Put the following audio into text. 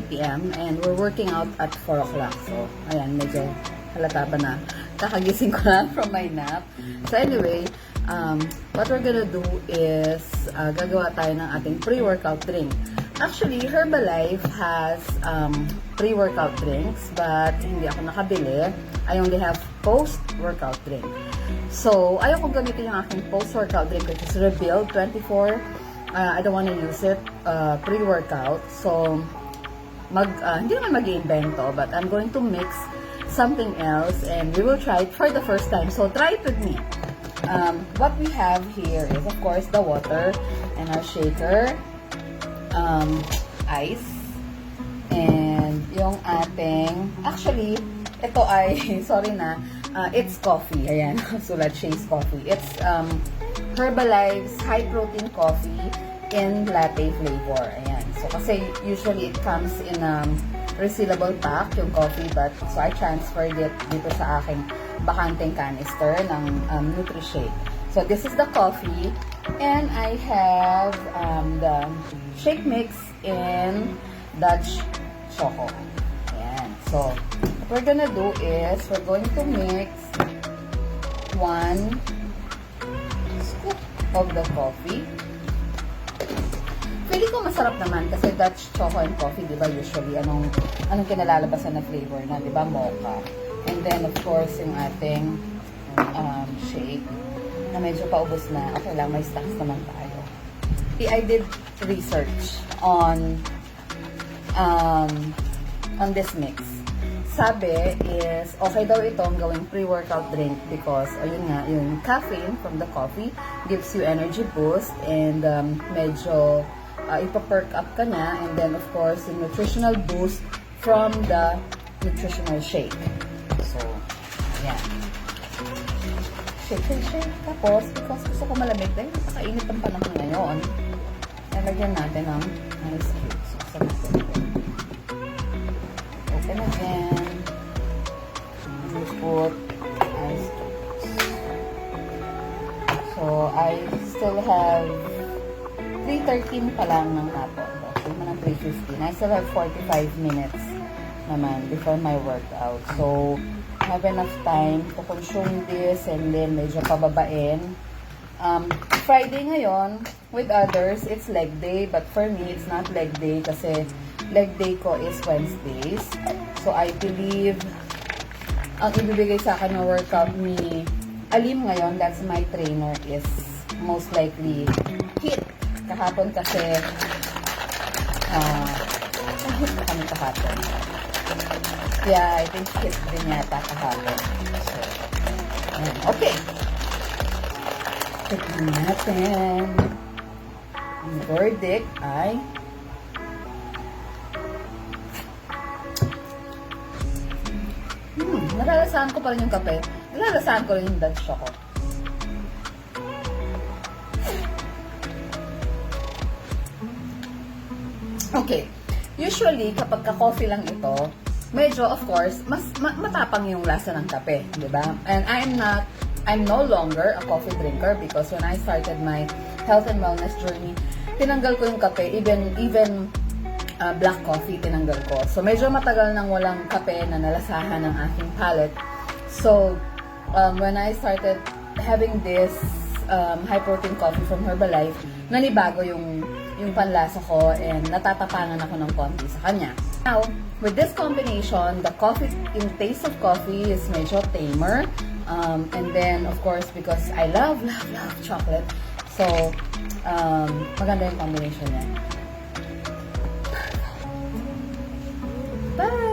p.m. and we're working out at 4 o'clock. So, ayan, medyo halata ba na kakagising ko lang from my nap. So anyway, what we're gonna do is gagawa tayo ng ating pre-workout drink. Actually, Herbalife has pre-workout drinks, but hindi ako nakabili. I only have post-workout drink. So, ayaw kong gamitin yung aking post-workout drink, which is Rebuild 24. I don't want to use it pre-workout. So, hindi naman mag-iimbento, but I'm going to mix something else and we will try it for the first time. So, try it with me. What we have here is, of course, the water and our shaker. Ice, and yung ating, actually, ito ay, sorry na, it's coffee. Ayan, sulat Shay's coffee. It's Herbalife's high protein coffee in latte flavor. Ayan, so kasi usually it comes in resealable pack, yung coffee, but so I transferred it dito sa aking bakanteng canister ng NutriShake. So this is the coffee, and I have the shake mix in Dutch Choco. Ayan. So, what we're gonna do is, we're going to mix 1 scoop of the coffee. Feeling ko masarap naman kasi Dutch Choco and coffee, di ba, usually, anong kinalalabasan na flavor na, di ba, mocha. And then, of course, yung ating shake na medyo paubos na. Okay lang, may stocks naman tayo. I did research on this mix. Sabi is, okay daw itong gawing pre-workout drink because, ayun nga, yung caffeine from the coffee gives you energy boost and medyo ipa-perk up ka na, and then of course, yung nutritional boost from the nutritional shake. So, ayan. Shake. Tapos, because gusto ko malamig dahil napakainit ang panahon ngayon, nalagyan natin ng ice cubes. So, natin ito. Open again. And we put ice cubes. So, I still have 3:13 pa lang ng hapon. So, naman 3:15. I still have 45 minutes naman before my workout. So, have enough time to consume this and then medyo pababain. Friday ngayon, with others, it's leg day, but for me, it's not leg day kasi leg day ko is Wednesdays. So, I believe ang ibibigay sa akin ng workout ni Alim ngayon, that's my trainer, is most likely HIIT. Kahapon kasi HIIT na kami kahapon. Yeah, I think HIIT din yata kahapon. So, okay. Tignan natin. Ang verdict ay nalalasahan ko pa rin yung kape. Nalalasahan ko rin yung Dutch Choco. Okay. Usually, kapag ka-coffee lang ito, medyo, of course, mas matapang yung lasa ng kape, di ba? And I'm no longer a coffee drinker because when I started my health and wellness journey, tinanggal ko yung kape, even black coffee tinanggal ko. So, medyo matagal nang walang kape na nalasahan ng aking palate. So, when I started having this high-protein coffee from Herbalife, nanibago yung panlasa ko and natatapangan ako ng konti sa kanya. Now, with this combination, the coffee, yung taste of coffee is medyo tamer. And then, of course, because I love chocolate, so, maganda yung combination niya. Bye!